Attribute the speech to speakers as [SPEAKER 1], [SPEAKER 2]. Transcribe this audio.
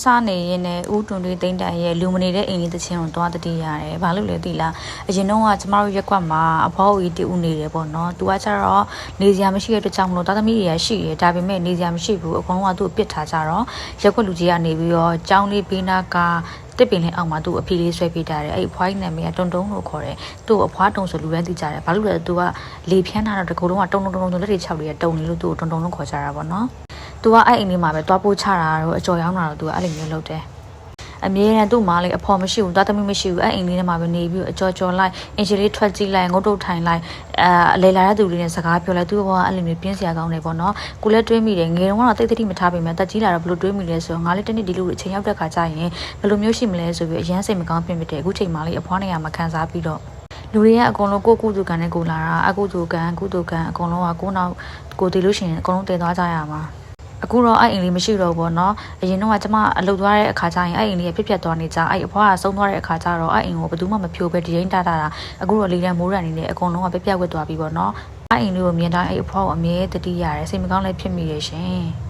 [SPEAKER 1] စားနေရင်လည်းဦးတွန်တွေတိမ့်တန်ရဲ့လူမနေတဲ့အိမ်လေးတစ်ချင်းကိုသွားတတိရတယ်ဘာလို့လဲသိလားအရင်တော့ကကျမတို့ရက်ကွက်မှာအဖေါ်ဦးတီဦးနေတယ်ပေါ့နော်သူကကျတော့နေစရာမရှိတဲ့အတွက်ကြောင့်မလို့သားသမီးတွေကရှိတယ်ဒါပေမဲ့နေစရာမရှိဘူးအကုန်လုံးကသူ့ကိုပစ်ထားကြတော့ရက်ကွက်လူကြီးကနေပြီးတော့ကြောင်းလေးပေးနာကတစ်ပင်လေးအောက်မှာသူ့အဖေလေးဆွဲပေးထားတယ်အဲ့အဖွားကြီးနာမည်ကတုံတုံလို့ခေါ်တယ်သူ့အဖွားတုံဆိုလူတိုင်းသိကြတယ်ဘာလို့လဲသူကလေဖြန်းထားတော့တကူလုံးကတုံတုံဆိုလက်တွေ6လေးတုံနေလို့သူ့ကိုတုံတုံလို့ခေါ်ကြတာပေါ့နော်သူကအဲ့အိမ်လေးမှာပဲတွားပို့ချတာတော့အကြော်ရောင်းတာတော့သူကအဲ့လိုမျိုးလုပ်တယ်အမြဲတမ်းသူ့မားလေးအဖော်မရှိဘူးသားသမီးမရှိဘူးအဲ့အိမ်လေးထဲမှာပဲနေပြီးအကြော်ကြော်လိုက်အင်ဂျီလေးထွက်ကြည့်လိုက်ငုတ်တုတ်ထိုင်လိုက်အလေလာတဲ့သူတွေနဲ့စကားပြောလိုက်သူကအဲ့လိုမျိုးပြင်းစရာကောင်းတယ်ပေါ့နော်ကိုလည်းတွေးမိတယ်ငယ်တုန်းကတော့တိတ်တိတ်မထားပေမဲ့တက်ကြီးလာတော့ဘလို့တွေးမိလဲဆိုတော့ငါလေးတနေ့ဒီလိုအချိန်ရောက်တဲ့ခါကျရင်ဘယ်လိုမျိုးရှိမလဲဆိုပြီးအရန်စိတ်မကောင်းဖြစ်မိတယ်အခုချိန်မှလေးအဖွားနေရမှာခံစားပြီးတော့လူတွေကအကုန်လုံးကိုကုသူကန်နဲ့ကိုလာတာအကုသူကန်ကုသူကန်အကုန်လုံးကကိုနောက်ကိုတည်လို့ရှိရင်အကုန်လုံးတည်သွားကြရမှာအခုတော့အဲ့အိမ်လေးမရှိတော့ဘူးပေါ့နော်အရင်တော့ကကျမအလုပ်သွားတဲ့အခါကျရင်အဲ့အိမ်လေးဖြစ်သွားနေကြအဲ့အဖွားကဆုံးသွားတဲ့အခါကျတော့အဲ့အိမ်ကိုဘယ်သူမှမဖြိုးပဲဒီရင်တာတာအခုတော့လေးတန်းမိုးရံနေတယ်အကုန်လုံးကပြက်ဝက်သွားပြီပေါ့နော်အဲ့အိမ်လေးကိုမြင်တိုင်းအဲ့အဖွားကိုအမြဲတတိရတယ်စိတ်မကောင်းလည်းဖြစ်မိရရှင်